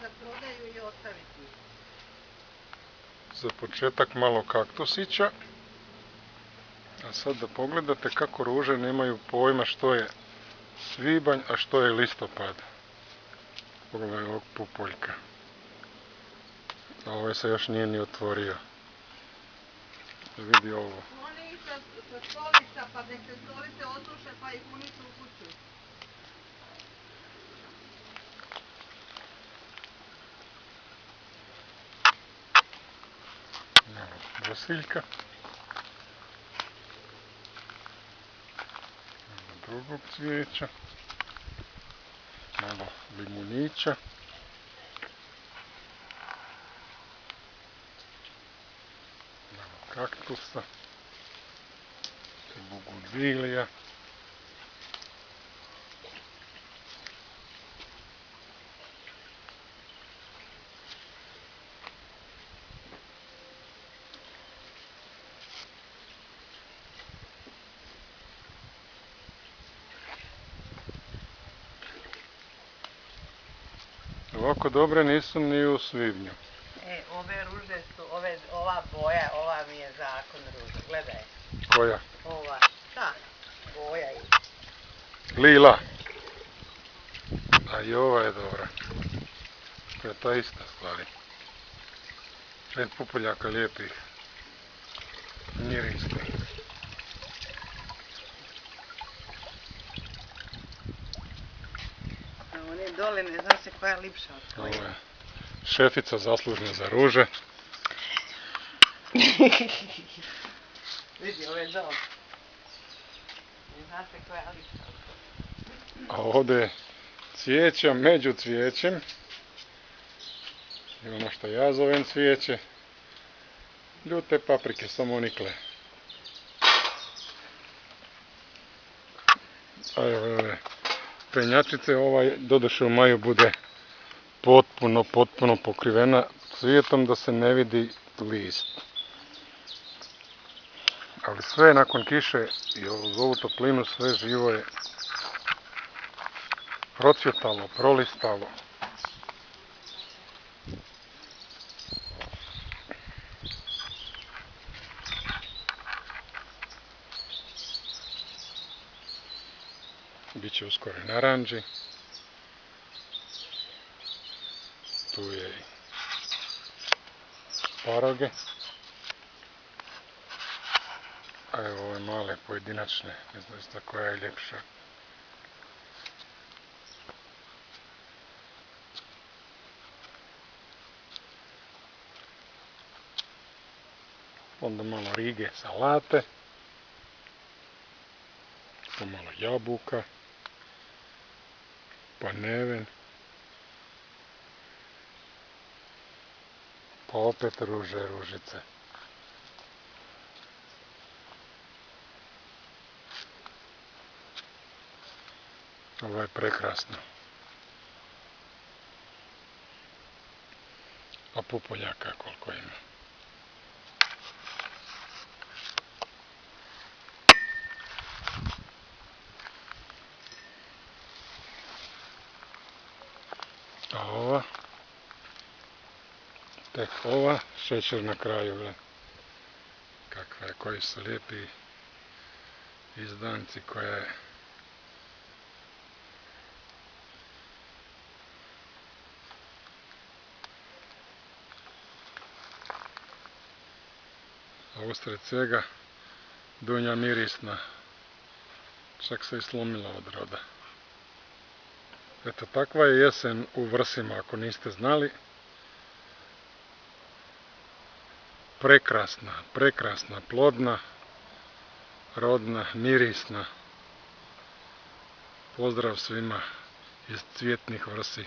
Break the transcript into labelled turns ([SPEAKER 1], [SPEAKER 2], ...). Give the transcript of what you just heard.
[SPEAKER 1] za prodaju i ostaviti.
[SPEAKER 2] Za početak malo kaktusića. A sad da pogledate kako ruže nemaju pojma što je svibanj, a što je listopad. Pogledaj ovog pupoljka. A ovaj se još nije ni otvorio. Vidi ovo.
[SPEAKER 1] Oni sa stolica, pa nek se stolice osuše pa ih unisu u kuću.
[SPEAKER 2] Malo brosiljka. Malo drugog cvijeća. Malo limunića. Malo kaktusa. Bugundvilija. Ovako dobre nisu ni u svibnju.
[SPEAKER 1] Ove ruže su, ova boja, ova mi je zakon ruža, gledaj.
[SPEAKER 2] Koja?
[SPEAKER 1] Ova, ta boja je.
[SPEAKER 2] Lila. A i ova je dobra. To je ta ista stvari. 5 pupoljaka lijepih. Mirisnih.
[SPEAKER 1] One dole ne zna se koja je lipša od koje.
[SPEAKER 2] Ovo je šefica zaslužna za ruže.
[SPEAKER 1] Vidi, ove dole. Ne zna se koja je lipša od koje.
[SPEAKER 2] A ovdje je cvijeća među cvijećem. I ono što ja zovem cvijeće. Ljute paprike, samo nikle. A evo ove penjačice, doduše u maju bude potpuno pokrivena cvijetom da se ne vidi list. Ali sve nakon kiše i uz ovu toplinu sve živo je procvjetalo, prolistalo. Biće uskoro i naranđi. Tu je i šparoge. A evo ove male pojedinačne, ne znam isto koja je ljepša. Onda malo rige salate. Pa malo jabuka. Pa neven. Pa opet ruže, ružice. Ovo je prekrasno. A pupoljaka koliko ima. A ova, tek ova, šećer na kraju, gled. Kakva je, koji su lijepi izdanci, koja je a usred svega dunja mirisna, čak se i slomila od roda. Eto, takva je jesen u Vrsima, ako niste znali. Prekrasna, plodna, rodna, mirisna. Pozdrav svima iz cvjetnih Vrsi.